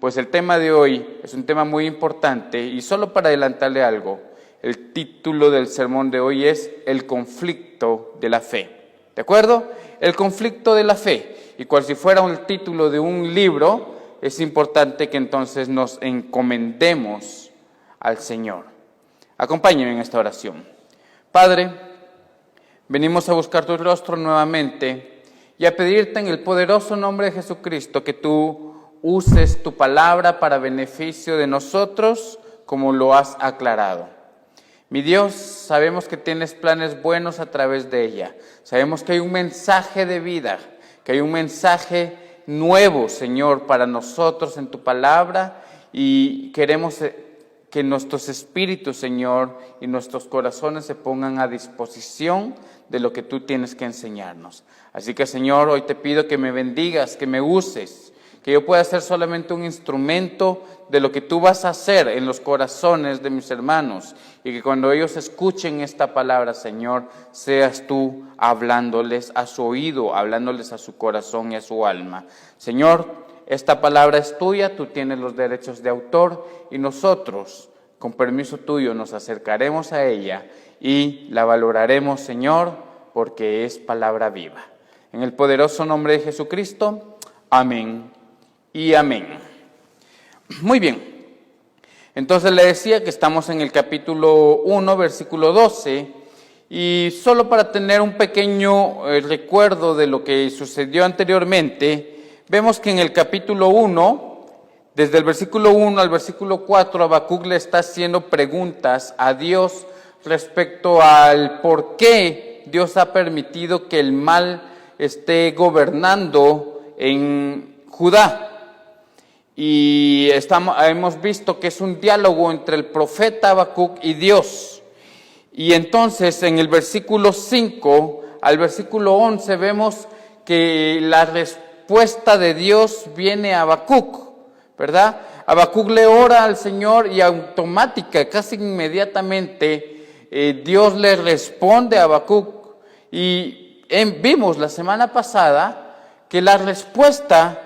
pues el tema de hoy es un tema muy importante y solo para adelantarle algo, el título del sermón de hoy es El conflicto de la fe. ¿De acuerdo? El conflicto de la fe. Y cual si fuera un título de un libro, es importante que entonces nos encomendemos al Señor. Acompáñenme en esta oración. Padre, venimos a buscar tu rostro nuevamente y a pedirte en el poderoso nombre de Jesucristo que tú uses tu palabra para beneficio de nosotros como lo has aclarado. Mi Dios, sabemos que tienes planes buenos a través de ella. Sabemos que hay un mensaje de vida, que hay un mensaje nuevo, Señor, para nosotros en tu palabra y queremos que nuestros espíritus, Señor, y nuestros corazones se pongan a disposición de lo que tú tienes que enseñarnos. Así que, Señor, hoy te pido que me bendigas, que me uses, que yo pueda ser solamente un instrumento de lo que tú vas a hacer en los corazones de mis hermanos y que cuando ellos escuchen esta palabra, Señor, seas tú hablándoles a su oído, hablándoles a su corazón y a su alma. Señor, esta palabra es tuya, tú tienes los derechos de autor y nosotros, con permiso tuyo, nos acercaremos a ella y la valoraremos, Señor, porque es palabra viva. En el poderoso nombre de Jesucristo, amén y amén. Muy bien, entonces le decía que estamos en el capítulo 1, versículo 12, y solo para tener un pequeño recuerdo de lo que sucedió anteriormente, vemos que en el capítulo 1, desde el versículo 1 al versículo 4, Habacuc le está haciendo preguntas a Dios respecto al por qué Dios ha permitido que el mal esté gobernando en Judá. Y hemos visto que es un diálogo entre el profeta Habacuc y Dios. Y entonces en el versículo 5 al versículo 11 vemos que la respuesta de Dios viene a Habacuc, ¿verdad? Habacuc le ora al Señor y automática, casi inmediatamente, Dios le responde a Habacuc. Y vimos la semana pasada que la respuesta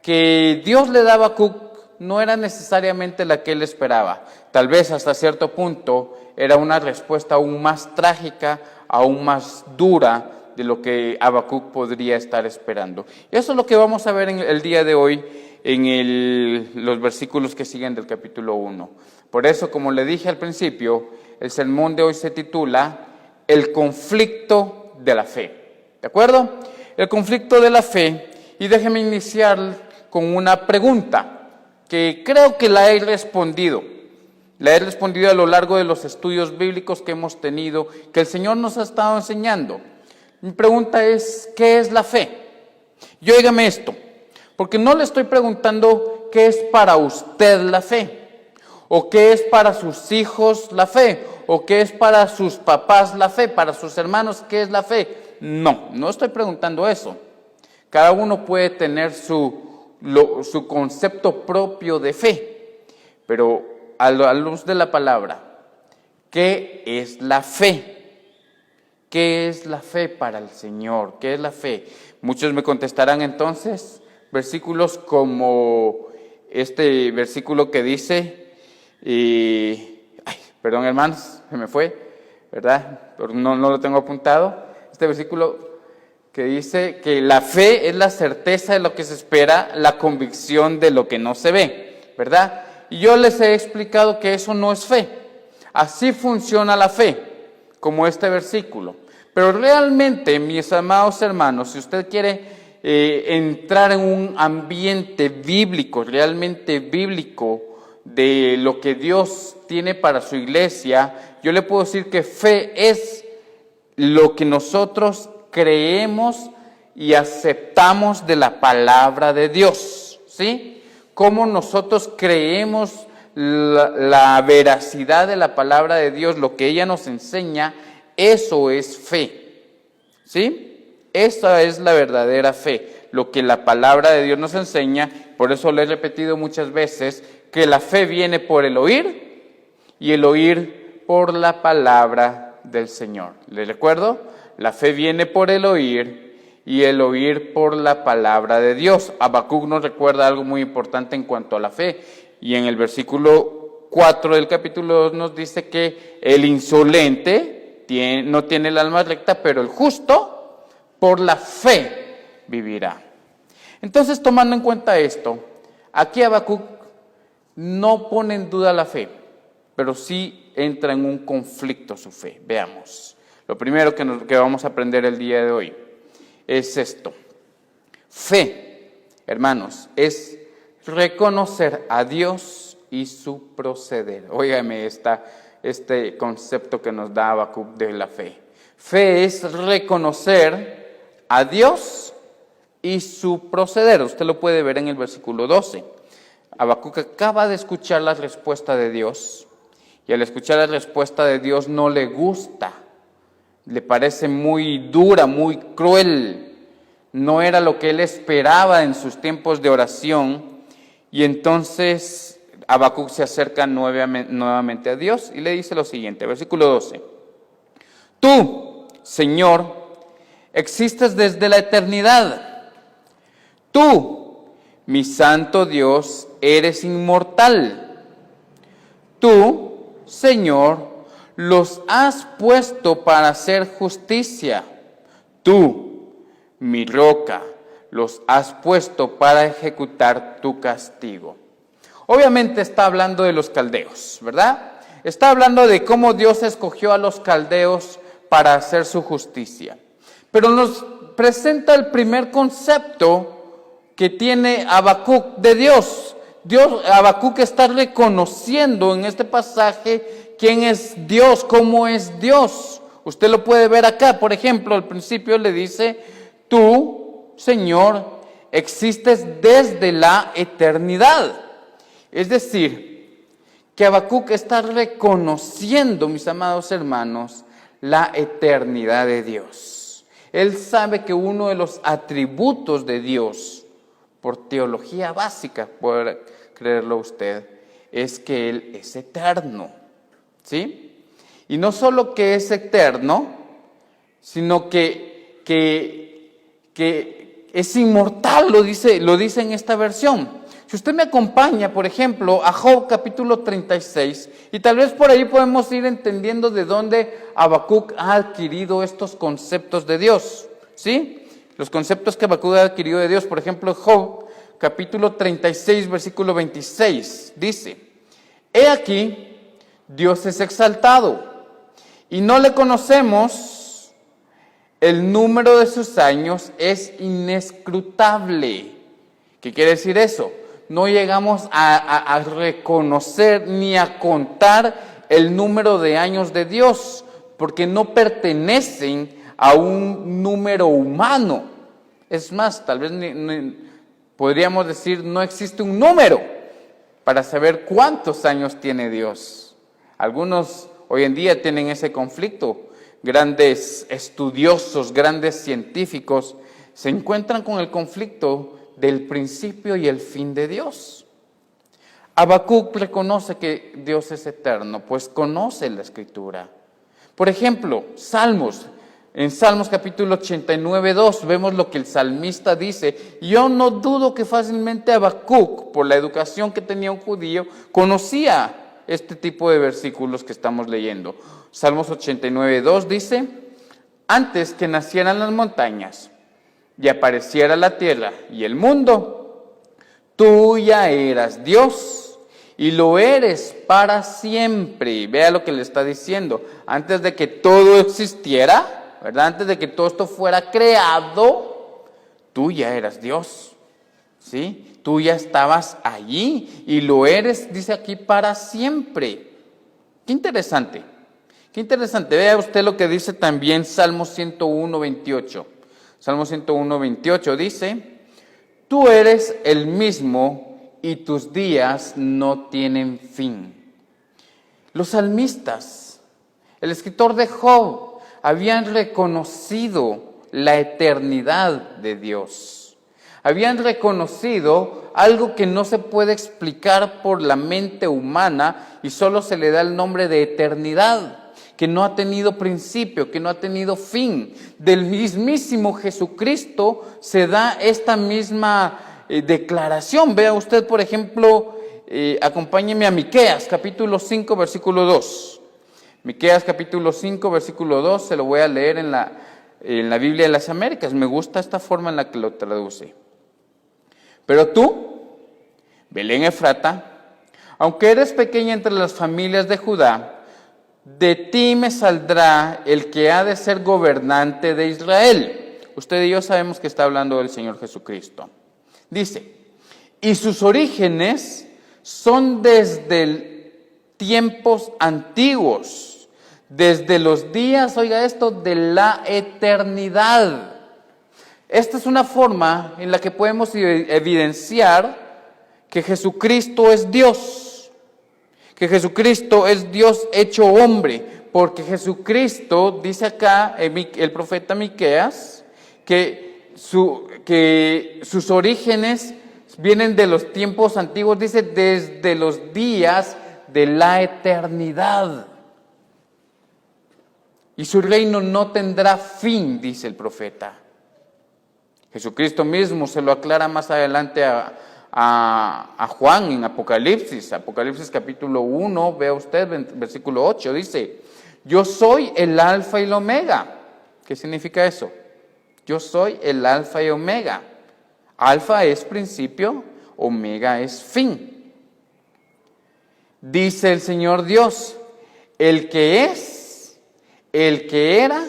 que Dios le daba a Habacuc no era necesariamente la que él esperaba. Tal vez hasta cierto punto era una respuesta aún más trágica, aún más dura de lo que Habacuc podría estar esperando. Y eso es lo que vamos a ver en el día de hoy en los versículos que siguen del capítulo 1. Por eso, como le dije al principio, el sermón de hoy se titula El conflicto de la fe. ¿De acuerdo? El conflicto de la fe. Y déjeme iniciar con una pregunta que creo que la he respondido. La he respondido a lo largo de los estudios bíblicos que hemos tenido, que el Señor nos ha estado enseñando. Mi pregunta es, ¿qué es la fe? Y óigame esto, porque no le estoy preguntando qué es para usted la fe, o qué es para sus hijos la fe, o qué es para sus papás la fe, para sus hermanos, ¿qué es la fe? No estoy preguntando eso. Cada uno puede tener su concepto propio de fe, pero a la luz de la palabra, ¿qué es la fe? ¿Qué es la fe para el Señor? ¿Qué es la fe? Muchos me contestarán entonces versículos como este versículo que dice, perdón hermanos, se me fue, ¿verdad? No lo tengo apuntado. Este versículo que dice que la fe es la certeza de lo que se espera, la convicción de lo que no se ve, ¿verdad? Y yo les he explicado que eso no es fe. Así funciona la fe, como este versículo. Pero realmente, mis amados hermanos, si usted quiere entrar en un ambiente bíblico, realmente bíblico, de lo que Dios tiene para su iglesia, yo le puedo decir que fe es lo que nosotros creemos y aceptamos de la palabra de Dios, ¿sí? Cómo nosotros creemos la veracidad de la palabra de Dios, lo que ella nos enseña, eso es fe, ¿sí? Esa es la verdadera fe, lo que la palabra de Dios nos enseña. Por eso le he repetido muchas veces que la fe viene por el oír y el oír por la palabra del Señor. ¿Les recuerdo? La fe viene por el oír y el oír por la palabra de Dios. Habacuc nos recuerda algo muy importante en cuanto a la fe, y en el versículo 4 del capítulo 2 nos dice que el insolente no tiene el alma recta, pero el justo por la fe vivirá. Entonces, tomando en cuenta esto, aquí Habacuc no pone en duda la fe, pero sí entra en un conflicto su fe. Veamos. Lo primero que vamos a aprender el día de hoy es esto. Fe, hermanos, es reconocer a Dios y su proceder. Óigame este concepto que nos da Habacuc de la fe. Fe es reconocer a Dios y su proceder. Usted lo puede ver en el versículo 12. Habacuc acaba de escuchar la respuesta de Dios, y al escuchar la respuesta de Dios no le gusta, le parece muy dura, muy cruel, no era lo que él esperaba en sus tiempos de oración, y entonces Habacuc se acerca nuevamente a Dios y le dice lo siguiente, versículo 12. Tú, Señor, existes desde la eternidad. Tú, mi santo Dios, eres inmortal. Tú, Señor, los has puesto para hacer justicia. Tú, mi roca, los has puesto para ejecutar tu castigo. Obviamente está hablando de los caldeos, ¿verdad? Está hablando de cómo Dios escogió a los caldeos para hacer su justicia. Pero nos presenta el primer concepto que tiene Habacuc de Dios. Habacuc está reconociendo en este pasaje quién es Dios, cómo es Dios. Usted lo puede ver acá, por ejemplo, al principio le dice, tú, Señor, existes desde la eternidad. Es decir, que Habacuc está reconociendo, mis amados hermanos, la eternidad de Dios. Él sabe que uno de los atributos de Dios, por teología básica, puede creerlo usted, es que Él es eterno, ¿sí? Y no solo que es eterno, sino que es inmortal, lo dice en esta versión. Si usted me acompaña, por ejemplo, a Job capítulo 36, y tal vez por ahí podemos ir entendiendo de dónde Habacuc ha adquirido estos conceptos de Dios, ¿sí? Los conceptos que Habacuc ha adquirido de Dios, por ejemplo, Job capítulo 36, versículo 26, dice, he aquí, Dios es exaltado, y no le conocemos, el número de sus años es inescrutable. ¿Qué quiere decir eso? No llegamos a reconocer ni a contar el número de años de Dios, porque no pertenecen a un número humano. Es más, tal vez podríamos decir, no existe un número para saber cuántos años tiene Dios. Algunos hoy en día tienen ese conflicto. Grandes estudiosos, grandes científicos se encuentran con el conflicto del principio y el fin de Dios. Habacuc reconoce que Dios es eterno, pues conoce la Escritura. Por ejemplo, Salmos. En Salmos capítulo 89, 2 vemos lo que el salmista dice. Yo no dudo que fácilmente Habacuc, por la educación que tenía un judío, conocía este tipo de versículos que estamos leyendo. Salmos 89, 2 dice, antes que nacieran las montañas y apareciera la tierra y el mundo, tú ya eras Dios y lo eres para siempre. Vea lo que le está diciendo. Antes de que todo existiera, ¿verdad? Antes de que todo esto fuera creado, tú ya eras Dios, ¿sí? Tú ya estabas allí y lo eres, dice aquí, para siempre. Qué interesante, qué interesante. Vea usted lo que dice también Salmo 101, 28. Salmo 101, 28 dice, tú eres el mismo y tus días no tienen fin. Los salmistas, el escritor de Job, habían reconocido la eternidad de Dios. Habían reconocido algo que no se puede explicar por la mente humana y solo se le da el nombre de eternidad. que no ha tenido principio, que no ha tenido fin. Del mismísimo Jesucristo se da esta misma declaración. Vea usted, por ejemplo, acompáñeme a Miqueas, capítulo 5, versículo 2. Miqueas, capítulo 5, versículo 2, se lo voy a leer en la Biblia de las Américas. Me gusta esta forma en la que lo traduce. Pero tú, Belén Efrata, aunque eres pequeña entre las familias de Judá, de ti me saldrá el que ha de ser gobernante de Israel. Usted y yo sabemos que está hablando del Señor Jesucristo. Dice, y sus orígenes son desde tiempos antiguos, desde los días, oiga esto, de la eternidad. Esta es una forma en la que podemos evidenciar que Jesucristo es Dios. Que Jesucristo es Dios hecho hombre, porque Jesucristo, dice acá el profeta Miqueas, que sus orígenes vienen de los tiempos antiguos, dice, desde los días de la eternidad. Y su reino no tendrá fin, dice el profeta. Jesucristo mismo se lo aclara más adelante a Juan en Apocalipsis capítulo 1, vea usted, versículo 8, dice, yo soy el alfa y el omega. ¿Qué significa eso? Yo soy el alfa y omega. Alfa es principio, omega es fin. Dice el Señor Dios, el que es, el que era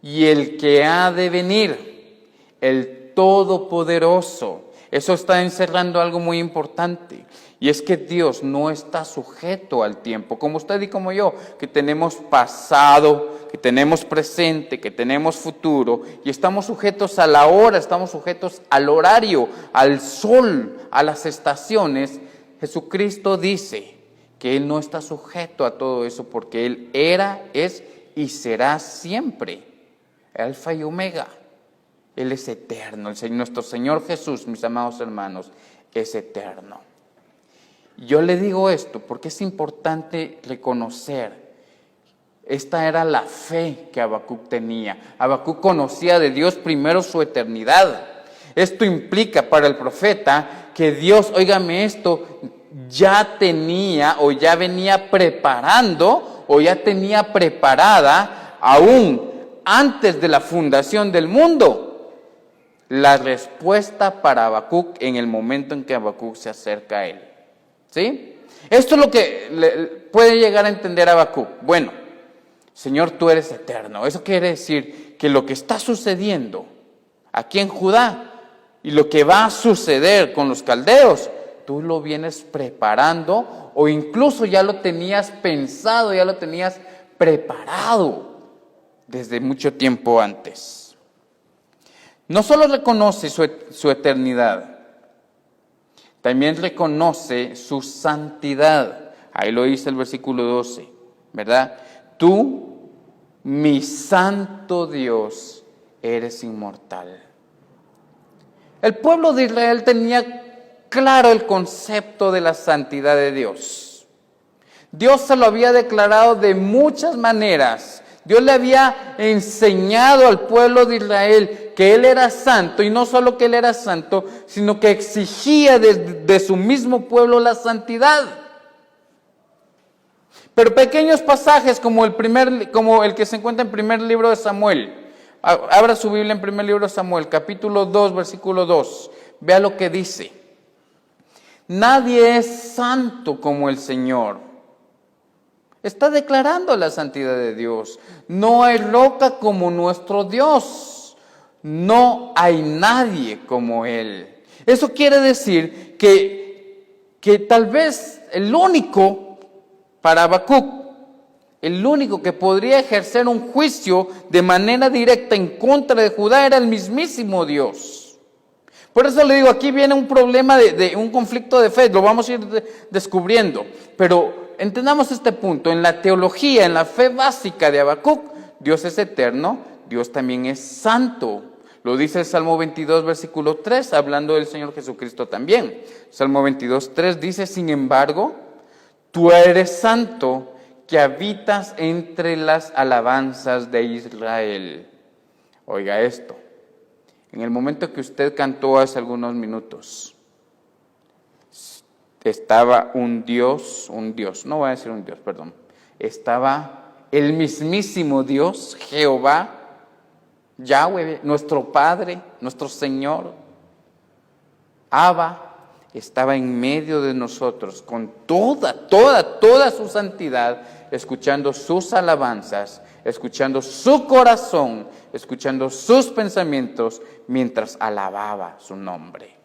y el que ha de venir, el Todopoderoso. Eso está encerrando algo muy importante, y es que Dios no está sujeto al tiempo, como usted y como yo, que tenemos pasado, que tenemos presente, que tenemos futuro, y estamos sujetos a la hora, estamos sujetos al horario, al sol, a las estaciones. Jesucristo dice que Él no está sujeto a todo eso, porque Él era, es y será siempre Alfa y Omega. Él es eterno. Nuestro Señor Jesús, mis amados hermanos, es eterno. Yo le digo esto porque es importante reconocer, esta era la fe que Habacuc tenía. Habacuc conocía de Dios primero su eternidad. Esto implica para el profeta que Dios, óigame esto, ya tenía o ya venía preparando o ya tenía preparada aún antes de la fundación del mundo la respuesta para Habacuc en el momento en que Habacuc se acerca a él. ¿Sí? Esto es lo que puede llegar a entender Habacuc. Bueno, Señor, tú eres eterno. Eso quiere decir que lo que está sucediendo aquí en Judá y lo que va a suceder con los caldeos, tú lo vienes preparando o incluso ya lo tenías pensado, ya lo tenías preparado desde mucho tiempo antes. No solo reconoce su eternidad, también reconoce su santidad. Ahí lo dice el versículo 12, ¿verdad? Tú, mi santo Dios, eres inmortal. El pueblo de Israel tenía claro el concepto de la santidad de Dios. Dios se lo había declarado de muchas maneras. Dios le había enseñado al pueblo de Israel que Él era santo, y no solo que Él era santo, sino que exigía de su mismo pueblo la santidad. Pero pequeños pasajes como el que se encuentra en primer libro de Samuel. Abra su Biblia en primer libro de Samuel, capítulo 2, versículo 2. Vea lo que dice. Nadie es santo como el Señor. Está declarando la santidad de Dios. No hay roca como nuestro Dios. No hay nadie como Él. Eso quiere decir que tal vez el único, para Habacuc, el único que podría ejercer un juicio de manera directa en contra de Judá era el mismísimo Dios. Por eso le digo, aquí viene un problema de un conflicto de fe, lo vamos a ir descubriendo, pero entendamos este punto. En la teología, en la fe básica de Habacuc, Dios es eterno, Dios también es santo. Lo dice el Salmo 22, versículo 3, hablando del Señor Jesucristo también. Salmo 22, 3 dice, sin embargo, tú eres santo, que habitas entre las alabanzas de Israel. Oiga esto, en el momento que usted cantó hace algunos minutos, estaba un Dios, no voy a decir un Dios, perdón, estaba el mismísimo Dios, Jehová, Yahweh, nuestro Padre, nuestro Señor, Abba, estaba en medio de nosotros con toda su santidad, escuchando sus alabanzas, escuchando su corazón, escuchando sus pensamientos, mientras alababa su nombre.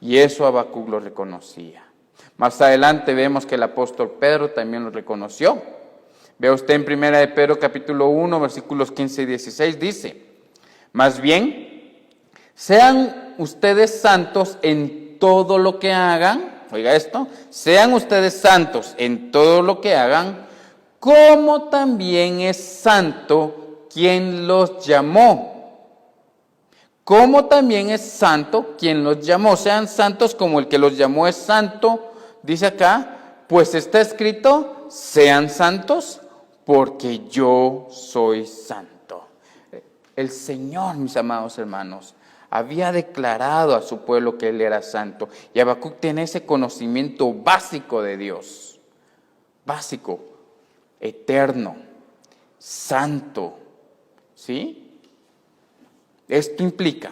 Y eso Habacuc lo reconocía. Más adelante vemos que el apóstol Pedro también lo reconoció. Vea usted en 1 de Pedro capítulo 1, versículos 15 y 16, dice: más bien, sean ustedes santos en todo lo que hagan, oiga esto, sean ustedes santos en todo lo que hagan, como también es santo quien los llamó. Como también es santo quien los llamó. Sean santos como el que los llamó es santo. Dice acá, pues está escrito, sean santos porque yo soy santo. El Señor, mis amados hermanos, había declarado a su pueblo que Él era santo. Y Habacuc tiene ese conocimiento básico de Dios. Básico, eterno, santo. ¿Sí? Esto implica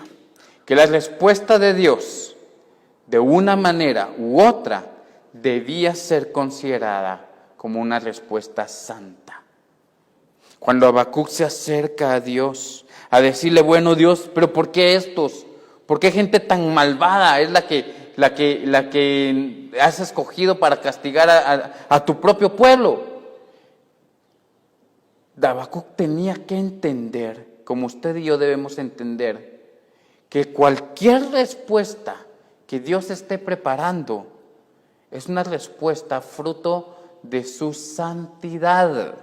que la respuesta de Dios, de una manera u otra, debía ser considerada como una respuesta santa. Cuando Habacuc se acerca a Dios, a decirle, bueno Dios, pero ¿por qué estos? ¿Por qué gente tan malvada es la que has escogido para castigar a tu propio pueblo? Habacuc tenía que entender, como usted y yo debemos entender, que cualquier respuesta que Dios esté preparando es una respuesta fruto de su santidad.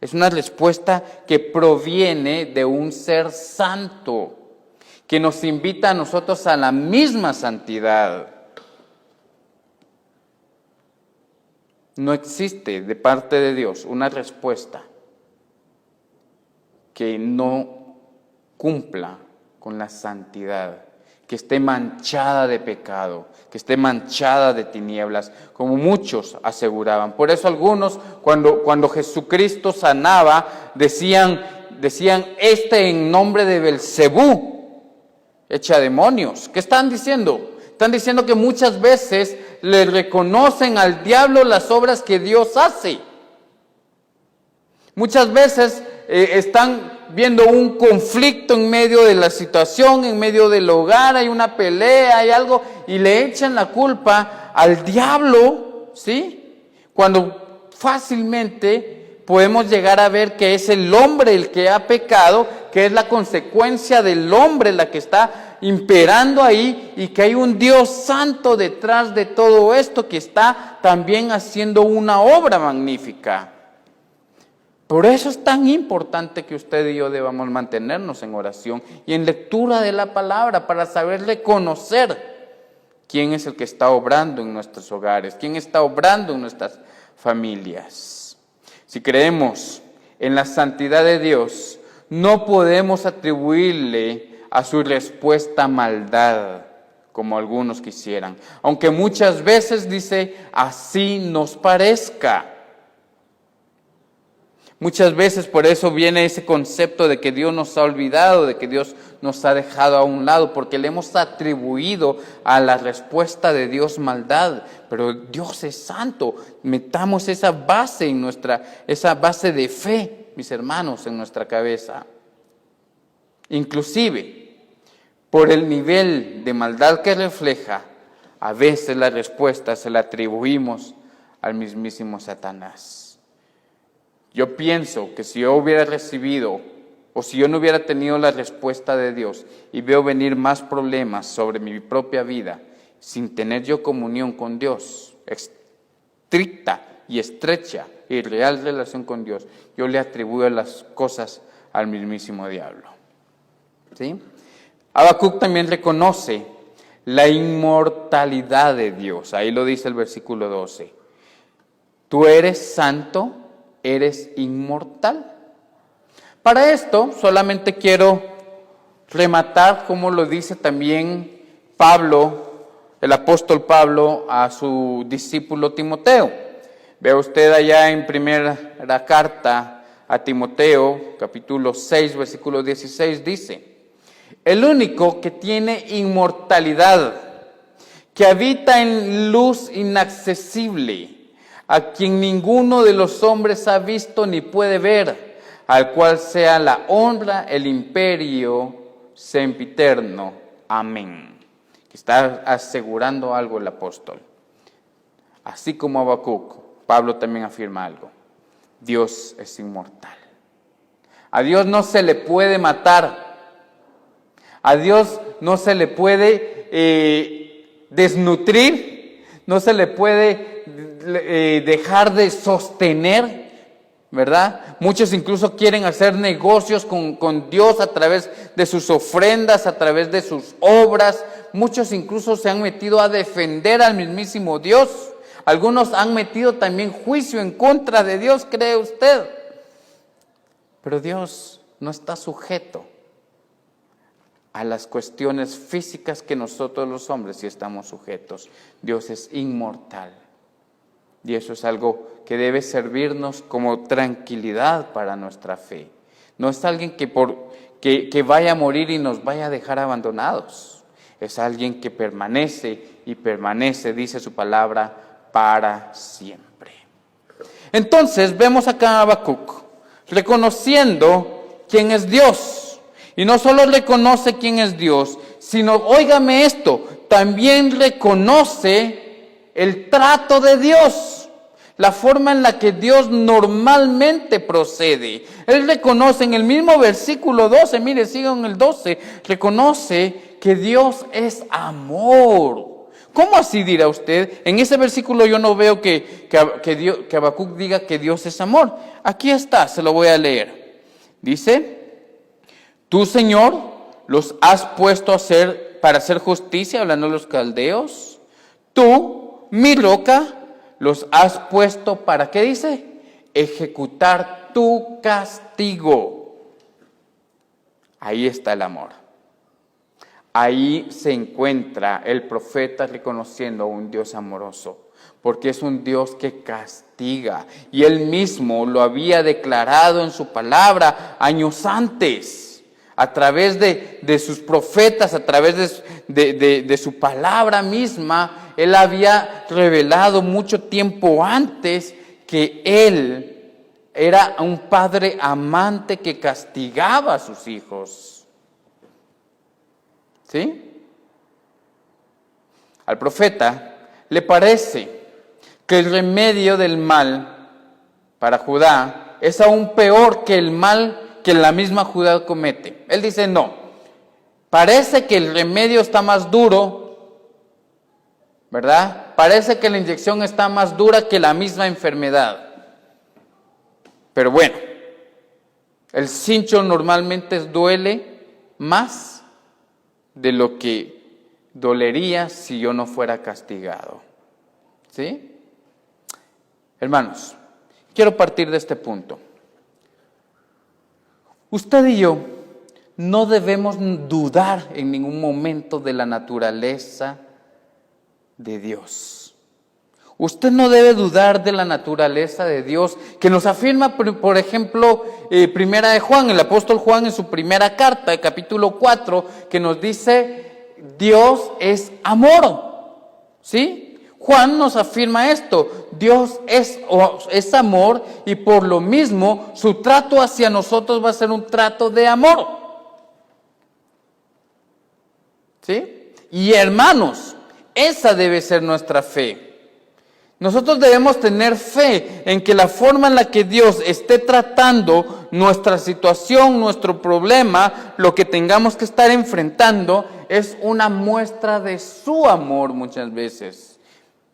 Es una respuesta que proviene de un ser santo, que nos invita a nosotros a la misma santidad. No existe de parte de Dios una respuesta que no cumpla con la santidad, que esté manchada de pecado, que esté manchada de tinieblas, como muchos aseguraban. Por eso algunos, cuando Jesucristo sanaba, decían, en nombre de Belcebú, echa demonios. ¿Qué están diciendo? Están diciendo que muchas veces le reconocen al diablo las obras que Dios hace. Muchas veces están viendo un conflicto en medio de la situación, en medio del hogar, hay una pelea, hay algo, y le echan la culpa al diablo, ¿sí? Cuando fácilmente podemos llegar a ver que es el hombre el que ha pecado, que es la consecuencia del hombre la que está imperando ahí, y que hay un Dios santo detrás de todo esto que está también haciendo una obra magnífica. Por eso es tan importante que usted y yo debamos mantenernos en oración y en lectura de la palabra para saber reconocer quién es el que está obrando en nuestros hogares, quién está obrando en nuestras familias. Si creemos en la santidad de Dios, no podemos atribuirle a su respuesta maldad, como algunos quisieran, aunque muchas veces dice, así nos parezca. Muchas veces por eso viene ese concepto de que Dios nos ha olvidado, de que Dios nos ha dejado a un lado, porque le hemos atribuido a la respuesta de Dios maldad. Pero Dios es santo. Metamos esa base esa base de fe, mis hermanos, en nuestra cabeza. Inclusive, por el nivel de maldad que refleja, a veces la respuesta se la atribuimos al mismísimo Satanás. Yo pienso que si yo hubiera recibido, o si yo no hubiera tenido la respuesta de Dios y veo venir más problemas sobre mi propia vida, sin tener yo comunión con Dios, estricta y estrecha y real relación con Dios, yo le atribuyo las cosas al mismísimo diablo. ¿Sí? Habacuc también reconoce la inmortalidad de Dios, ahí lo dice el versículo 12. tú eres santo, eres inmortal. Para esto solamente quiero rematar como lo dice también Pablo, el apóstol Pablo, a su discípulo Timoteo. Vea usted allá en primera carta a Timoteo, capítulo 6, versículo 16, dice: el único que tiene inmortalidad, que habita en luz inaccesible, a quien ninguno de los hombres ha visto ni puede ver, al cual sea la honra, el imperio sempiterno. Amén. Está asegurando algo el apóstol. Así como Habacuc, Pablo también afirma algo. Dios es inmortal. A Dios no se le puede matar. A Dios no se le puede desnutrir. No se le puede dejar de sostener, ¿verdad? Muchos incluso quieren hacer negocios con Dios a través de sus ofrendas, a través de sus obras. Muchos incluso se han metido a defender al mismísimo Dios. Algunos han metido también juicio en contra de Dios, ¿cree usted? Pero Dios no está sujeto a las cuestiones físicas que nosotros los hombres sí estamos sujetos. Dios es inmortal. Y eso es algo que debe servirnos como tranquilidad para nuestra fe. No es alguien que vaya a morir y nos vaya a dejar abandonados. Es alguien que permanece y permanece, dice su palabra, para siempre. Entonces vemos acá a Habacuc reconociendo quién es Dios. Y no solo reconoce quién es Dios, sino, óigame esto, también reconoce el trato de Dios, la forma en la que Dios normalmente procede. Él reconoce en el mismo versículo 12, mire, sigan en el 12, reconoce que Dios es amor. ¿Cómo así dirá usted? En ese versículo yo no veo que Habacuc diga que Dios es amor. Aquí está, se lo voy a leer. Dice: tú, Señor, los has puesto para hacer justicia, hablando de los caldeos. Tú, mi roca, los has puesto para, ¿qué dice? Ejecutar tu castigo. Ahí está el amor. Ahí se encuentra el profeta reconociendo a un Dios amoroso, porque es un Dios que castiga. Y él mismo lo había declarado en su palabra años antes, a través de sus profetas, a través de su palabra misma. Él había revelado mucho tiempo antes que él era un padre amante que castigaba a sus hijos. ¿Sí? Al profeta le parece que el remedio del mal para Judá es aún peor que el mal que la misma Judá comete. Él dice: no, parece que el remedio está más duro, ¿verdad? Parece que la inyección está más dura que la misma enfermedad. Pero bueno, el cincho normalmente duele más de lo que dolería si yo no fuera castigado. ¿Sí? Hermanos, quiero partir de este punto. Usted y yo no debemos dudar en ningún momento de la naturaleza de Dios. Usted no debe dudar de la naturaleza de Dios, que nos afirma, por ejemplo, primera de Juan, el apóstol Juan en su primera carta, capítulo 4, que nos dice: Dios es amor. ¿Sí? Juan nos afirma esto: Dios es amor, y por lo mismo su trato hacia nosotros va a ser un trato de amor. ¿Sí? Y hermanos, esa debe ser nuestra fe. Nosotros debemos tener fe en que la forma en la que Dios esté tratando nuestra situación, nuestro problema, lo que tengamos que estar enfrentando, es una muestra de su amor muchas veces.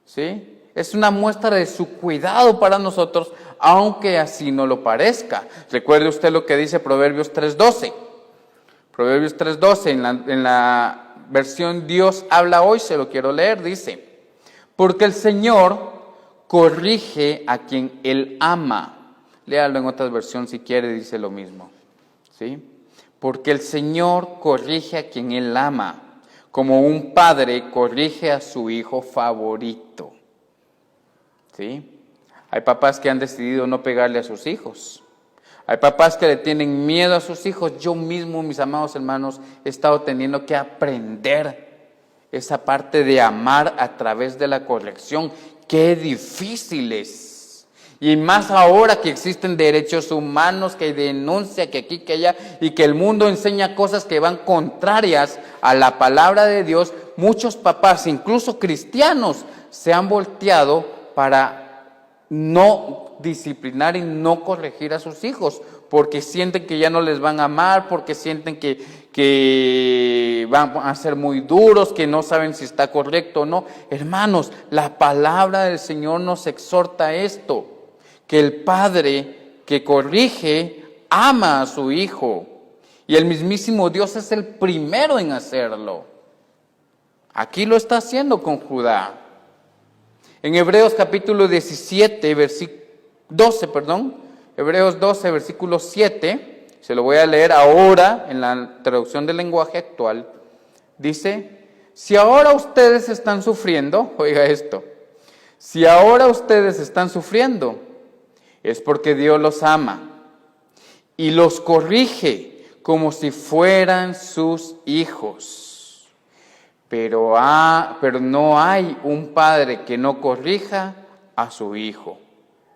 ¿Sí? Es una muestra de su cuidado para nosotros, aunque así no lo parezca. Recuerde usted lo que dice Proverbios 3:12. Proverbios 3:12, en la versión Dios habla hoy, se lo quiero leer, dice: porque el Señor corrige a quien Él ama. Léalo en otra versión si quiere, dice lo mismo. ¿Sí? Porque el Señor corrige a quien Él ama, como un padre corrige a su hijo favorito. ¿Sí? Hay papás que han decidido no pegarle a sus hijos. Hay papás que le tienen miedo a sus hijos. Yo mismo, mis amados hermanos, he estado teniendo que aprender esa parte de amar a través de la corrección. ¡Qué difícil es! Y más ahora que existen derechos humanos, que hay denuncia, que aquí, que allá, y que el mundo enseña cosas que van contrarias a la palabra de Dios, muchos papás, incluso cristianos, se han volteado para no disciplinar y no corregir a sus hijos, porque sienten que ya no les van a amar, porque sienten que van a ser muy duros, que no saben si está correcto o no. Hermanos, la palabra del Señor nos exhorta a esto, que el padre que corrige ama a su hijo, y el mismísimo Dios es el primero en hacerlo. Aquí lo está haciendo con Judá. En Hebreos capítulo 12, versículo 7, se lo voy a leer ahora en la traducción del lenguaje actual, dice: si ahora ustedes están sufriendo, oiga esto, si ahora ustedes están sufriendo, es porque Dios los ama y los corrige como si fueran sus hijos. Pero no hay un padre que no corrija a su hijo.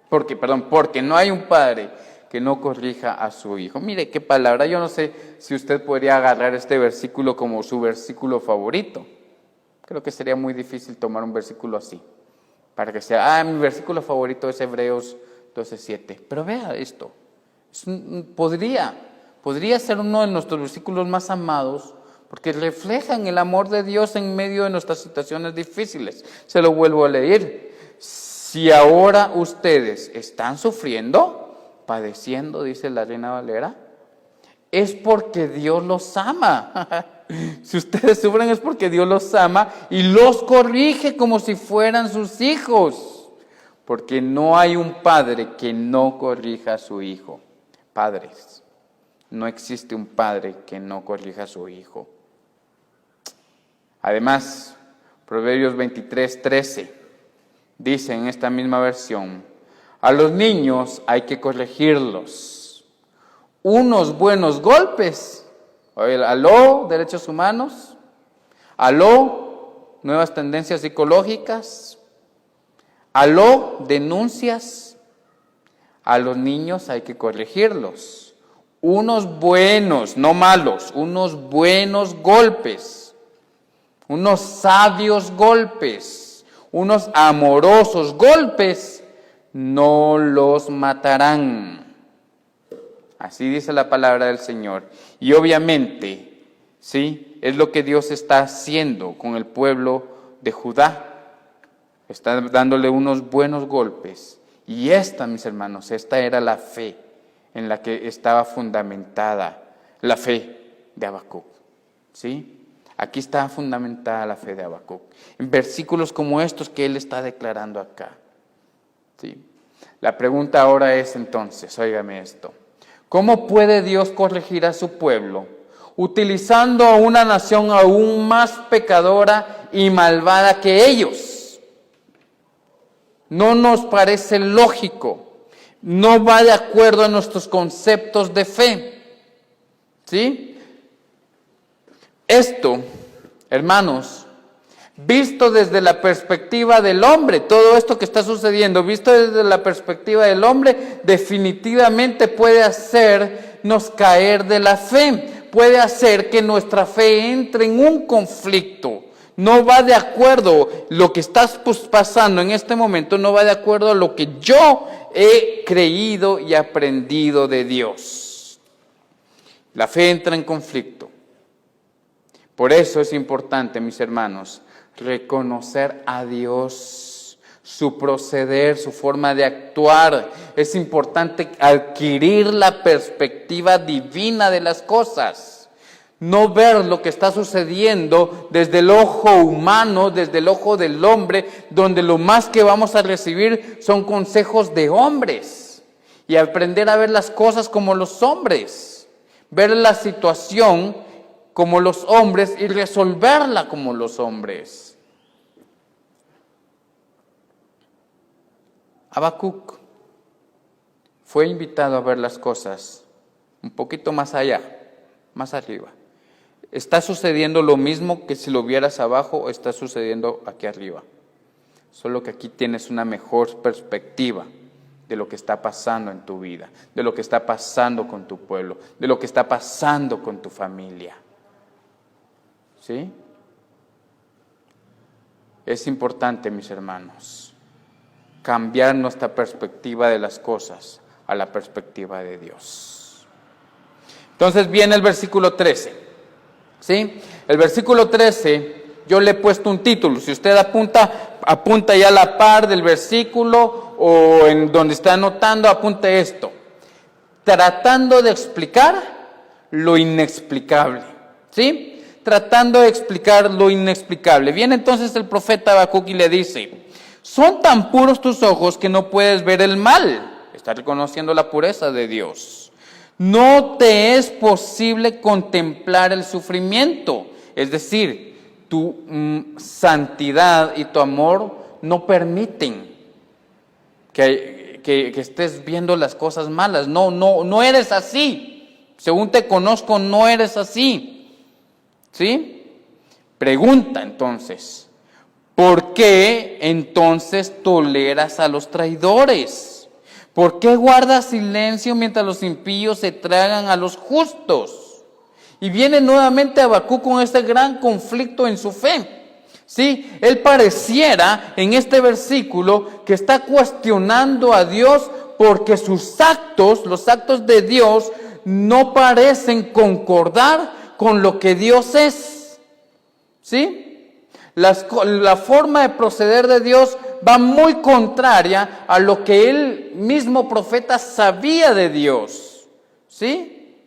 Porque no hay un padre que no corrija a su hijo. Mire qué palabra. Yo no sé si usted podría agarrar este versículo como su versículo favorito. Creo que sería muy difícil tomar un versículo así, para que sea, mi versículo favorito es Hebreos 12:7. Pero vea esto. Podría ser uno de nuestros versículos más amados, porque reflejan el amor de Dios en medio de nuestras situaciones difíciles. Se lo vuelvo a leer. Si ahora ustedes están sufriendo, padeciendo, dice la Reina Valera, es porque Dios los ama. Si ustedes sufren es porque Dios los ama y los corrige como si fueran sus hijos. Porque no hay un padre que no corrija a su hijo. Padres, no existe un padre que no corrija a su hijo. Además, Proverbios 23:13 dice en esta misma versión: a los niños hay que corregirlos. Unos buenos golpes. Aló, derechos humanos. Aló, nuevas tendencias psicológicas. Aló, denuncias. A los niños hay que corregirlos. Unos buenos, no malos, unos buenos golpes. Unos sabios golpes, unos amorosos golpes, no los matarán. Así dice la palabra del Señor. Y obviamente, ¿sí?, es lo que Dios está haciendo con el pueblo de Judá. Está dándole unos buenos golpes. Y mis hermanos, esta era la fe en la que estaba fundamentada la fe de Habacuc. ¿Sí? Aquí está fundamentada la fe de Habacuc, en versículos como estos que él está declarando acá. ¿Sí? La pregunta ahora es entonces, óigame esto: ¿cómo puede Dios corregir a su pueblo utilizando a una nación aún más pecadora y malvada que ellos? No nos parece lógico, no va de acuerdo a nuestros conceptos de fe. ¿Sí? Esto, hermanos, visto desde la perspectiva del hombre, todo esto que está sucediendo, visto desde la perspectiva del hombre, definitivamente puede hacernos caer de la fe, puede hacer que nuestra fe entre en un conflicto. No va de acuerdo, lo que estás pasando en este momento no va de acuerdo a lo que yo he creído y aprendido de Dios. La fe entra en conflicto. Por eso es importante, mis hermanos, reconocer a Dios, su proceder, su forma de actuar. Es importante adquirir la perspectiva divina de las cosas. no ver lo que está sucediendo desde el ojo humano, desde el ojo del hombre, donde lo más que vamos a recibir son consejos de hombres, y aprender a ver las cosas como los hombres, ver la situación como los hombres y resolverla como los hombres. Habacuc fue invitado a ver las cosas un poquito más allá, más arriba. ¿Está sucediendo lo mismo que si lo vieras abajo o está sucediendo aquí arriba? Solo que aquí tienes una mejor perspectiva de lo que está pasando en tu vida, de lo que está pasando con tu pueblo, de lo que está pasando con tu familia. ¿Sí? Es importante, mis hermanos, cambiar nuestra perspectiva de las cosas a la perspectiva de Dios. Entonces viene el versículo 13. ¿Sí? El versículo 13, yo le he puesto un título. Si usted apunta ya a la par del versículo o en donde está anotando, apunte esto: tratando de explicar lo inexplicable. ¿Sí? Tratando de explicar lo inexplicable. Viene entonces el profeta Habacuc y le dice: son tan puros tus ojos que no puedes ver el mal. Está reconociendo la pureza de Dios. No te es posible contemplar el sufrimiento. Es decir, tu santidad y tu amor no permiten que estés viendo las cosas malas. No eres así. Según te conozco, no eres así. ¿Sí? Pregunta entonces: ¿por qué entonces toleras a los traidores? ¿Por qué guardas silencio mientras los impíos se tragan a los justos? Y viene nuevamente Habacuc con este gran conflicto en su fe. ¿Sí? Él pareciera en este versículo que está cuestionando a Dios porque sus actos, los actos de Dios, no parecen concordar con lo que Dios es. ¿Sí? La forma de proceder de Dios va muy contraria a lo que él mismo profeta sabía de Dios. ¿Sí?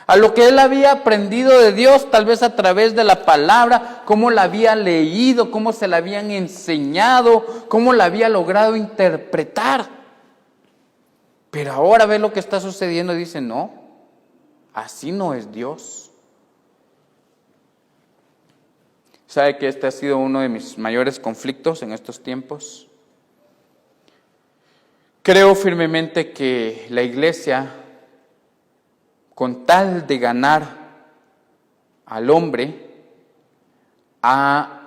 A lo que él había aprendido de Dios, tal vez a través de la palabra, cómo la había leído, cómo se la habían enseñado, cómo la había logrado interpretar. Pero ahora ve lo que está sucediendo y dice: no, así no es Dios. ¿Sabe que este ha sido uno de mis mayores conflictos en estos tiempos? Creo firmemente que la iglesia, con tal de ganar al hombre, ha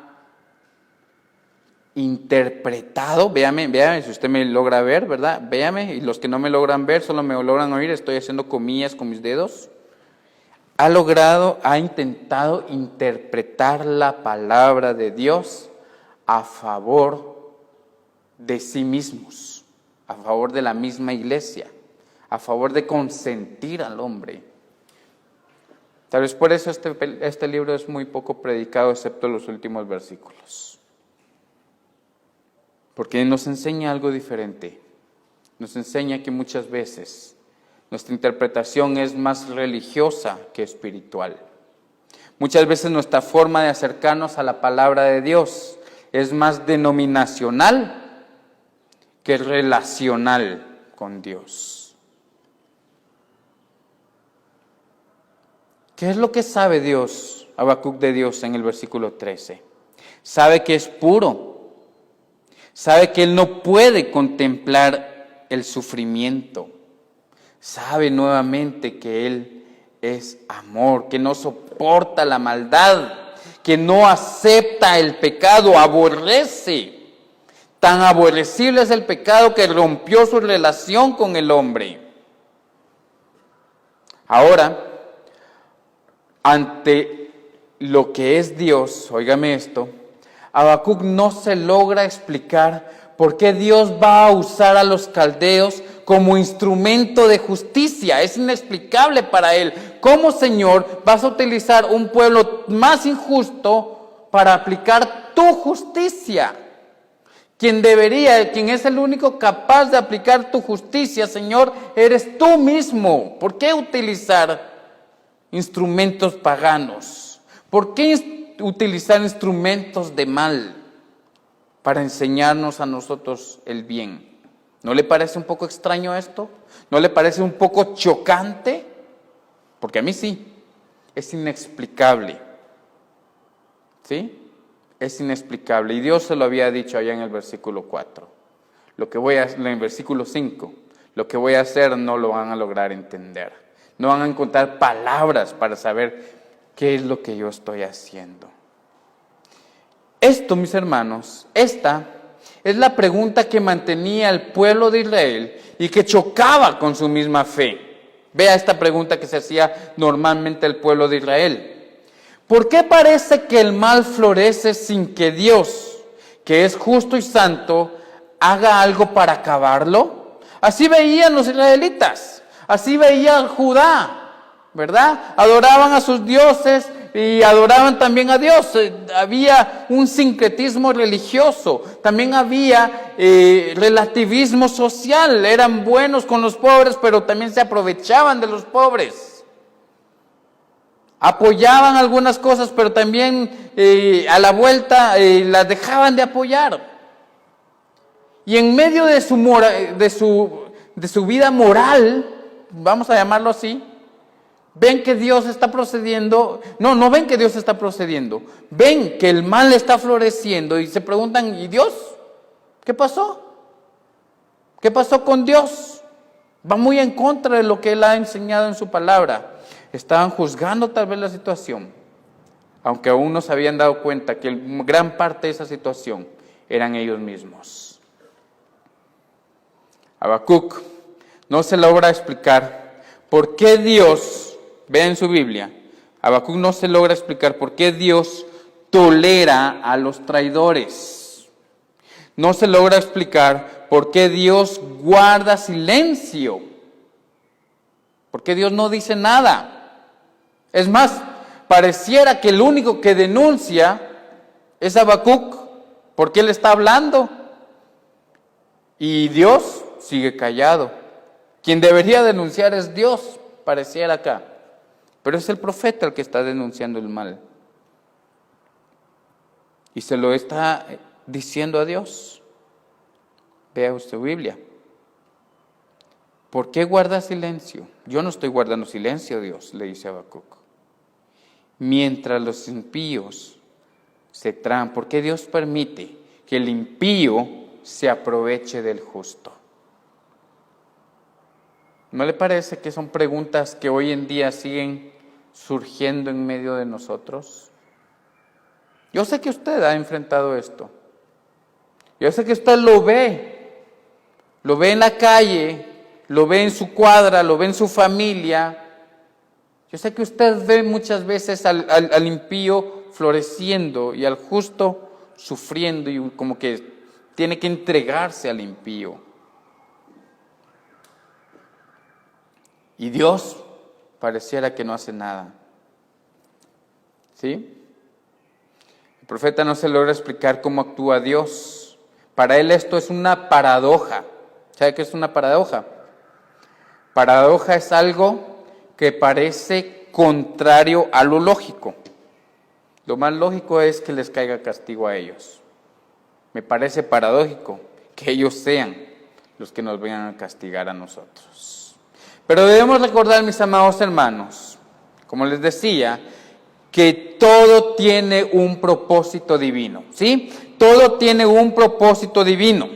interpretado, véame si usted me logra ver, ¿verdad? Véame, y los que no me logran ver, solo me logran oír, estoy haciendo comillas con mis dedos. Ha intentado interpretar la palabra de Dios a favor de sí mismos, a favor de la misma iglesia, a favor de consentir al hombre. Tal vez por eso este libro es muy poco predicado, excepto los últimos versículos. Porque nos enseña algo diferente. Nos enseña que muchas veces nuestra interpretación es más religiosa que espiritual. Muchas veces nuestra forma de acercarnos a la palabra de Dios es más denominacional que relacional con Dios. ¿Qué es lo que sabe Dios, Habacuc, de Dios en el versículo 13? Sabe que es puro. Sabe que Él no puede contemplar el sufrimiento. Sabe nuevamente que Él es amor, que no soporta la maldad, que no acepta el pecado, aborrece. Tan aborrecible es el pecado que rompió su relación con el hombre. Ahora, ante lo que es Dios, óigame esto, Habacuc no se logra explicar por qué Dios va a usar a los caldeos como instrumento de justicia. Es inexplicable para él. ¿Cómo, Señor, vas a utilizar un pueblo más injusto para aplicar tu justicia? Quien es el único capaz de aplicar tu justicia, Señor, eres tú mismo. ¿Por qué utilizar instrumentos paganos? ¿Por qué utilizar instrumentos de mal para enseñarnos a nosotros el bien? ¿No le parece un poco extraño esto? ¿No le parece un poco chocante? Porque a mí sí, es inexplicable. ¿Sí? Es inexplicable. Y Dios se lo había dicho allá en el versículo 4. En el versículo 5, lo que voy a hacer no lo van a lograr entender. No van a encontrar palabras para saber qué es lo que yo estoy haciendo. Esto, mis hermanos, esta es la pregunta que mantenía el pueblo de Israel y que chocaba con su misma fe. Vea esta pregunta que se hacía normalmente el pueblo de Israel. ¿Por qué parece que el mal florece sin que Dios, que es justo y santo, haga algo para acabarlo? Así veían los israelitas, así veía Judá, ¿verdad? Adoraban a sus dioses y adoraban también a Dios. Había un sincretismo religioso, también había relativismo social. Eran buenos con los pobres, pero también se aprovechaban de los pobres. Apoyaban algunas cosas, pero también a la vuelta las dejaban de apoyar. Y en medio de su vida moral, vamos a llamarlo así, ven que Dios está procediendo. No ven que Dios está procediendo. Ven que el mal está floreciendo y se preguntan, ¿y Dios? ¿Qué pasó? ¿Qué pasó con Dios? Va muy en contra de lo que Él ha enseñado en su palabra. Estaban juzgando tal vez la situación, aunque aún no se habían dado cuenta que gran parte de esa situación eran ellos mismos. Habacuc no se logra explicar por qué Dios, vea en su Biblia, Habacuc no se logra explicar por qué Dios tolera a los traidores. No se logra explicar por qué Dios guarda silencio. ¿Por qué Dios no dice nada? Es más, pareciera que el único que denuncia es Habacuc, porque él está hablando. Y Dios sigue callado. Quien debería denunciar es Dios, pareciera acá. Pero es el profeta el que está denunciando el mal. Y se lo está diciendo a Dios. Vea usted Biblia. ¿Por qué guarda silencio? Yo no estoy guardando silencio, Dios, le dice Habacuc. Mientras los impíos se traen, ¿por qué Dios permite que el impío se aproveche del justo? ¿No le parece que son preguntas que hoy en día siguen surgiendo en medio de nosotros? Yo sé que usted ha enfrentado esto. Yo sé que usted lo ve en la calle, lo ve en su cuadra, lo ve en su familia. Yo sé que usted ve muchas veces al impío floreciendo y al justo sufriendo y como que tiene que entregarse al impío. Y Dios pareciera que no hace nada. ¿Sí? El profeta no se logra explicar cómo actúa Dios. Para él esto es una paradoja. ¿Sabe qué es una paradoja? Paradoja es algo que parece contrario a lo lógico. Lo más lógico es que les caiga castigo a ellos. Me parece paradójico que ellos sean los que nos vengan a castigar a nosotros. Pero debemos recordar, mis amados hermanos, como les decía, que todo tiene un propósito divino, ¿sí? Todo tiene un propósito divino.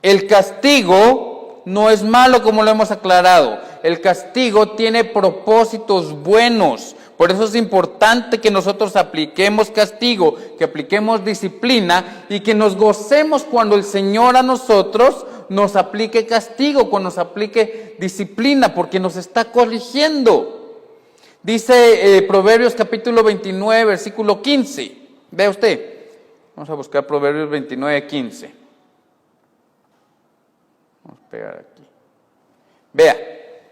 El castigo no es malo, como lo hemos aclarado. El castigo tiene propósitos buenos. Por eso es importante que nosotros apliquemos castigo, que apliquemos disciplina y que nos gocemos cuando el Señor a nosotros nos aplique castigo, cuando nos aplique disciplina, porque nos está corrigiendo. Dice Proverbios capítulo 29, versículo 15. Vea usted. Vamos a buscar Proverbios 29, 15. Vamos a pegar aquí. Vea,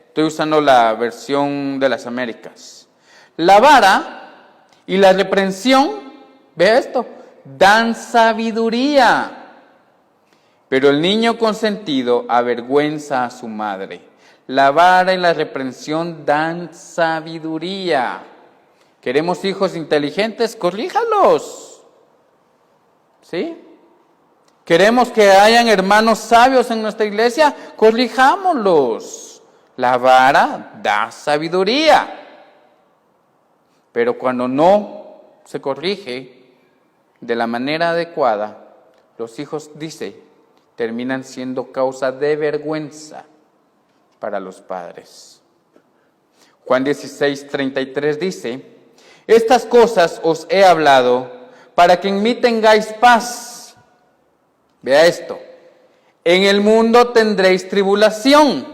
estoy usando la versión de las Américas. La vara y la reprensión, vea esto, dan sabiduría, pero el niño consentido avergüenza a su madre. La vara y la reprensión dan sabiduría. ¿Queremos hijos inteligentes? Corríjalos. ¿Sí? ¿Queremos que hayan hermanos sabios en nuestra iglesia? Corrijámoslos. La vara da sabiduría. Pero cuando no se corrige de la manera adecuada, los hijos, dice, terminan siendo causa de vergüenza para los padres. Juan 16:33 dice: estas cosas os he hablado para que en mí tengáis paz. Vea esto: en el mundo tendréis tribulación,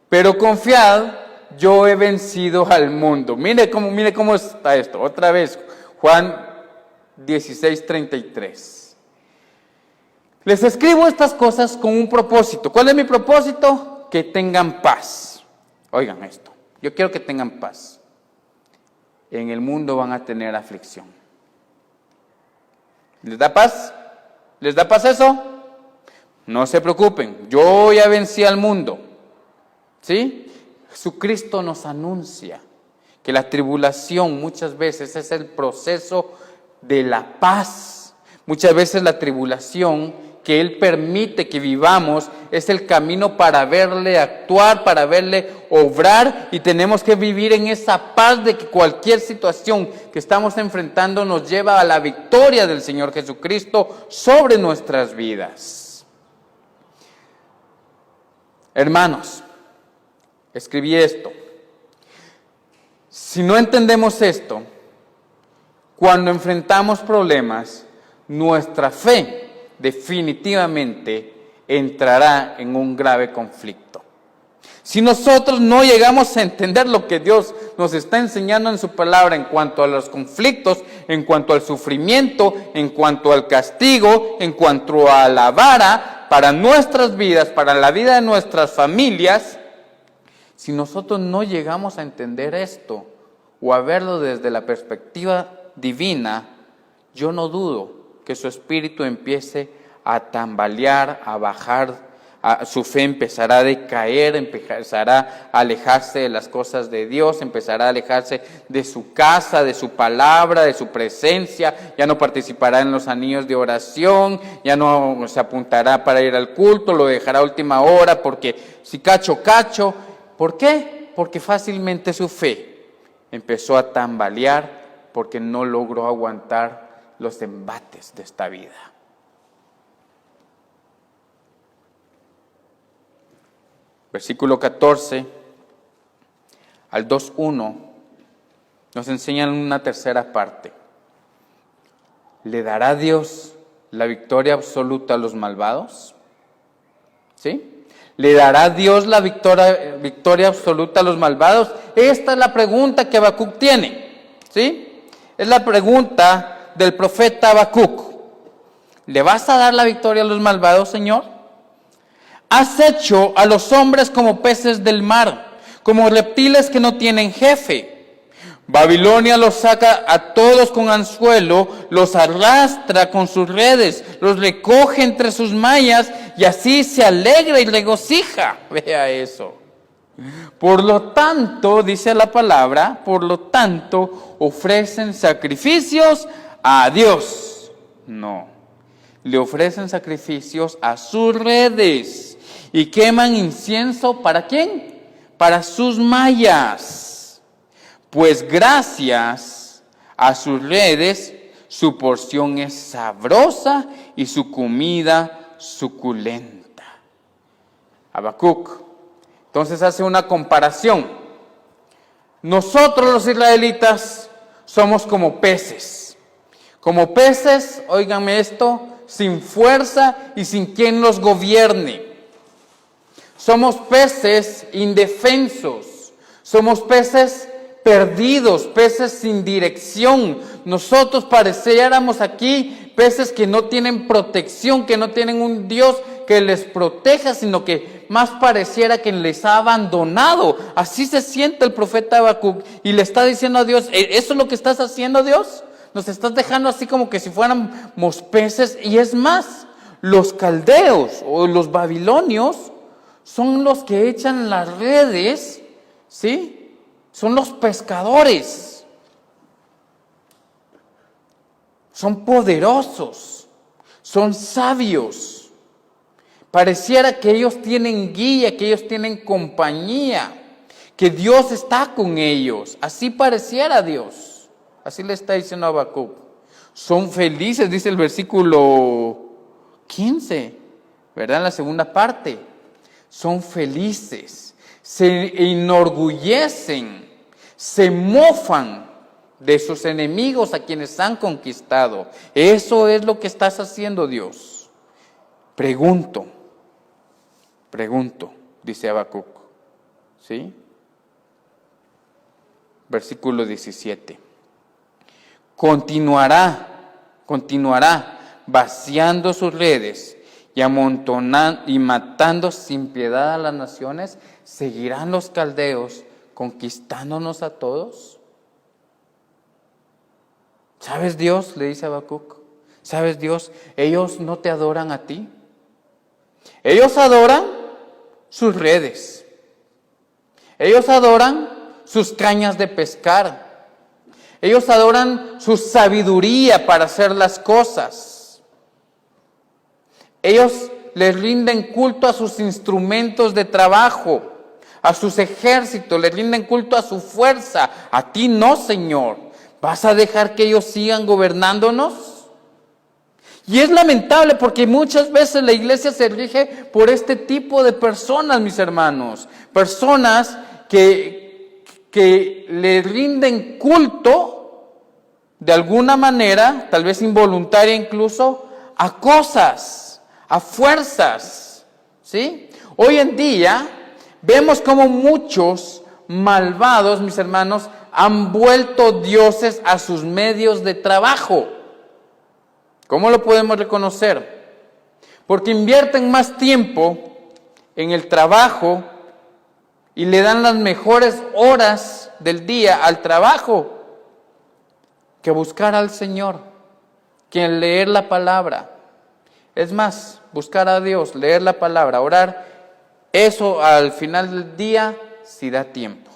pero confiad, yo he vencido al mundo. Mire cómo está esto. Otra vez, Juan 16:33. Les escribo estas cosas con un propósito. ¿Cuál es mi propósito? Que tengan paz. Oigan esto. Yo quiero que tengan paz. En el mundo van a tener aflicción. ¿Les da paz? ¿Les da paz eso? No se preocupen. Yo ya vencí al mundo. ¿Sí? Jesucristo nos anuncia que la tribulación muchas veces es el proceso de la paz. Muchas veces la tribulación que Él permite que vivamos es el camino para verle actuar, para verle obrar, y tenemos que vivir en esa paz de que cualquier situación que estamos enfrentando nos lleva a la victoria del Señor Jesucristo sobre nuestras vidas. Hermanos, escribí esto. Si no entendemos esto, cuando enfrentamos problemas, nuestra fe definitivamente entrará en un grave conflicto. Si nosotros no llegamos a entender lo que Dios nos está enseñando en su palabra en cuanto a los conflictos, en cuanto al sufrimiento, en cuanto al castigo, en cuanto a la vara para nuestras vidas, para la vida de nuestras familias, si nosotros no llegamos a entender esto o a verlo desde la perspectiva divina, yo no dudo que su espíritu empiece a tambalear, a bajar, su fe empezará a decaer, empezará a alejarse de las cosas de Dios, empezará a alejarse de su casa, de su palabra, de su presencia, ya no participará en los anillos de oración, ya no se apuntará para ir al culto, lo dejará a última hora porque si cacho. ¿Por qué? Porque fácilmente su fe empezó a tambalear porque no logró aguantar los embates de esta vida. Versículo 14 al 2:1 nos enseñan una tercera parte. ¿Le dará Dios la victoria absoluta a los malvados? ¿Sí? ¿Le dará Dios la victoria absoluta a los malvados? Esta es la pregunta que Habacuc tiene. ¿Sí? Es la pregunta del profeta Habacuc. ¿Le vas a dar la victoria a los malvados, Señor? Has hecho a los hombres como peces del mar, como reptiles que no tienen jefe. Babilonia los saca a todos con anzuelo, los arrastra con sus redes, los recoge entre sus mallas y así se alegra y regocija. Vea eso. Por lo tanto, dice la palabra, por lo tanto, ofrecen sacrificios a Dios. No, le ofrecen sacrificios a sus redes y queman incienso, ¿para quién? Para sus mallas. Pues gracias a sus redes, su porción es sabrosa y su comida suculenta. Habacuc entonces hace una comparación. Nosotros los israelitas somos como peces. Como peces, óiganme esto, sin fuerza y sin quien los gobierne. Somos peces indefensos. Somos peces perdidos, peces sin dirección. Nosotros pareciéramos aquí peces que no tienen protección, que no tienen un Dios que les proteja, sino que más pareciera que les ha abandonado. Así se siente el profeta Habacuc y le está diciendo a Dios, ¿eso es lo que estás haciendo, Dios? Nos estás dejando así como que si fuéramos peces. Y es más, los caldeos o los babilonios son los que echan las redes, ¿sí? Son los pescadores. Son poderosos, son sabios. Pareciera que ellos tienen guía, que ellos tienen compañía, que Dios está con ellos. Así pareciera Dios. Así le está diciendo a Habacuc. Son felices, dice el versículo 15, ¿verdad? En la segunda parte. Son felices, se enorgullecen, se mofan de sus enemigos a quienes han conquistado. Eso es lo que estás haciendo, Dios. Pregunto, dice Habacuc, ¿sí? Versículo 17. Continuará vaciando sus redes y amontonando y matando sin piedad a las naciones. ¿Seguirán los caldeos conquistándonos a todos? ¿Sabes, Dios? Le dice Habacuc. ¿Sabes, Dios? Ellos no te adoran a ti. Ellos adoran sus redes. Ellos adoran sus cañas de pescar. Ellos adoran su sabiduría para hacer las cosas. Ellos les rinden culto a sus instrumentos de trabajo, a sus ejércitos, les rinden culto a su fuerza. A ti no, Señor. ¿Vas a dejar que ellos sigan gobernándonos? Y es lamentable porque muchas veces la iglesia se rige por este tipo de personas, mis hermanos. Personas que le rinden culto de alguna manera, tal vez involuntaria incluso, a cosas, a fuerzas, ¿sí? Hoy en día vemos como muchos malvados, mis hermanos, han vuelto dioses a sus medios de trabajo. ¿Cómo lo podemos reconocer? Porque invierten más tiempo en el trabajo y le dan las mejores horas del día al trabajo que buscar al Señor, que leer la palabra. Es más, buscar a Dios, leer la palabra, orar, eso al final del día sí da tiempo.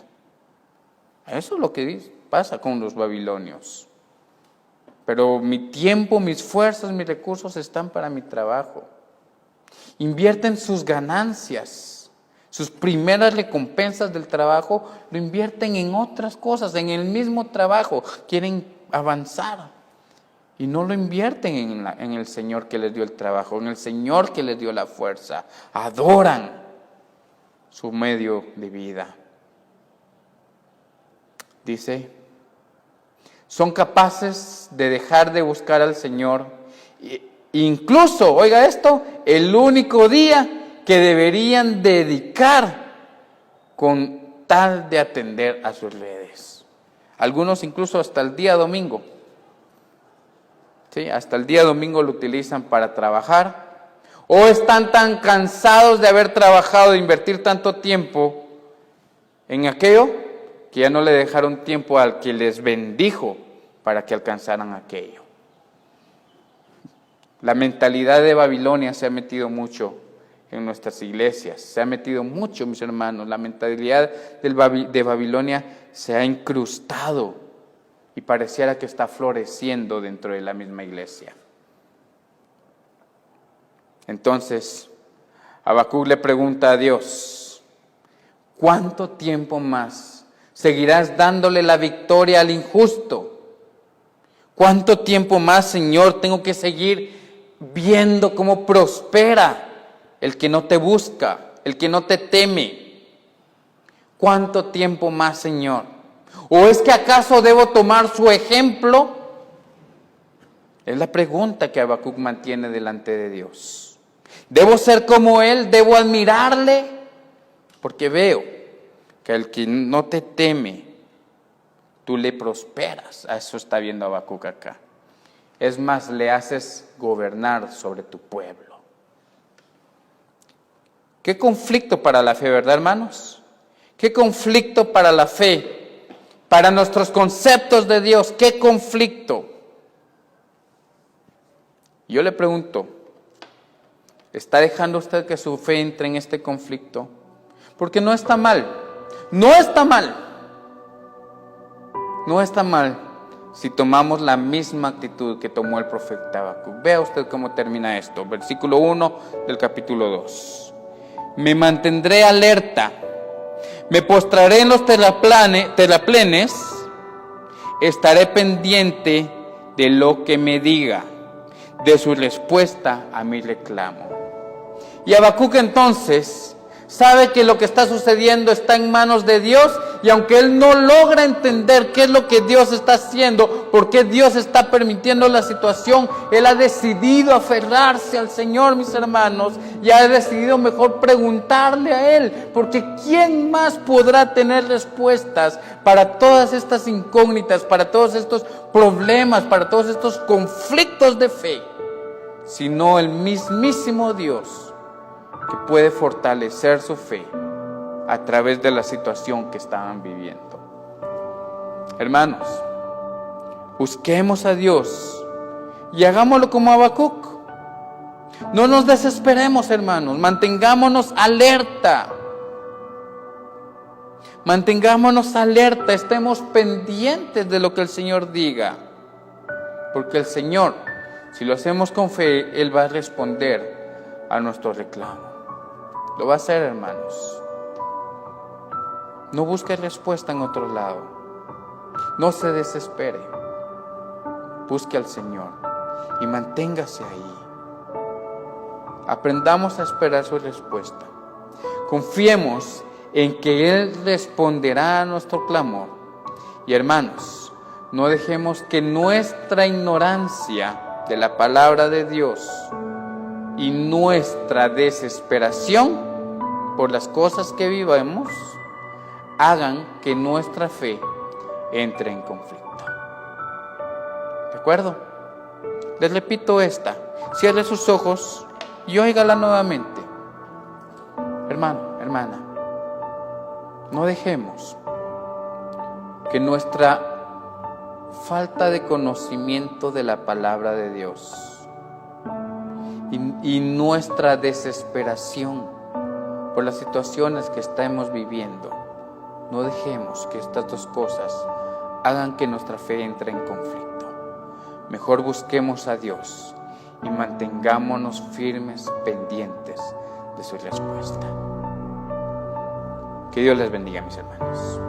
Eso es lo que pasa con los babilonios. Pero mi tiempo, mis fuerzas, mis recursos están para mi trabajo. Invierten sus ganancias, sus primeras recompensas del trabajo, lo invierten en otras cosas, en el mismo trabajo. Quieren avanzar y no lo invierten en el Señor que les dio el trabajo, en el Señor que les dio la fuerza. Adoran su medio de vida. Dice, son capaces de dejar de buscar al Señor, incluso, oiga esto, el único día que deberían dedicar con tal de atender a sus redes. Algunos incluso hasta el día domingo, ¿sí? Hasta el día domingo lo utilizan para trabajar, o están tan cansados de haber trabajado, de invertir tanto tiempo en aquello, que ya no le dejaron tiempo al que les bendijo para que alcanzaran aquello. La mentalidad de Babilonia se ha metido mucho en nuestras iglesias, se ha metido mucho, mis hermanos. La mentalidad de Babilonia se ha incrustado y pareciera que está floreciendo dentro de la misma iglesia. Entonces, Habacuc le pregunta a Dios, ¿cuánto tiempo más seguirás dándole la victoria al injusto? ¿Cuánto tiempo más, Señor, tengo que seguir viendo cómo prospera el que no te busca, el que no te teme? ¿Cuánto tiempo más, Señor? ¿O es que acaso debo tomar su ejemplo? Es la pregunta que Habacuc mantiene delante de Dios. ¿Debo ser como él? ¿Debo admirarle? Porque veo que el que no te teme, tú le prosperas. A eso está viendo Habacuc acá. Es más, le haces gobernar sobre tu pueblo. ¿Qué conflicto para la fe, verdad, hermanos? ¿Qué conflicto para la fe? Para nuestros conceptos de Dios, ¿qué conflicto? Yo le pregunto, ¿Está dejando usted que su fe entre en este conflicto? Porque no está mal. No está mal. No está mal si tomamos la misma actitud que tomó el profeta Habacuc. Vea usted cómo termina esto. Versículo 1 del capítulo 2. Me mantendré alerta. Me postraré en los terraplenes. Estaré pendiente de lo que me diga, de su respuesta a mi reclamo. Y Habacuc entonces sabe que lo que está sucediendo está en manos de Dios, y aunque él no logra entender qué es lo que Dios está haciendo, por qué Dios está permitiendo la situación, él ha decidido aferrarse al Señor, mis hermanos, y ha decidido mejor preguntarle a Él, porque ¿quién más podrá tener respuestas para todas estas incógnitas, para todos estos problemas, para todos estos conflictos de fe, sino el mismísimo Dios, que puede fortalecer su fe a través de la situación que estaban viviendo? Hermanos, busquemos a Dios y hagámoslo como Habacuc. No nos desesperemos, hermanos, mantengámonos alerta. Mantengámonos alerta, estemos pendientes de lo que el Señor diga. Porque el Señor, si lo hacemos con fe, Él va a responder a nuestro reclamo. Lo va a hacer, hermanos. No busque respuesta en otro lado. No se desespere. Busque al Señor y manténgase ahí. Aprendamos a esperar su respuesta. Confiemos en que Él responderá a nuestro clamor. Y hermanos, no dejemos que nuestra ignorancia de la palabra de Dios y nuestra desesperación por las cosas que vivamos hagan que nuestra fe entre en conflicto. ¿De acuerdo? Les repito esta. Cierre sus ojos y óigala nuevamente. Hermano, hermana, no dejemos que nuestra falta de conocimiento de la palabra de Dios y nuestra desesperación por las situaciones que estamos viviendo, no dejemos que estas dos cosas hagan que nuestra fe entre en conflicto. Mejor busquemos a Dios y mantengámonos firmes, pendientes de su respuesta. Que Dios les bendiga, mis hermanos.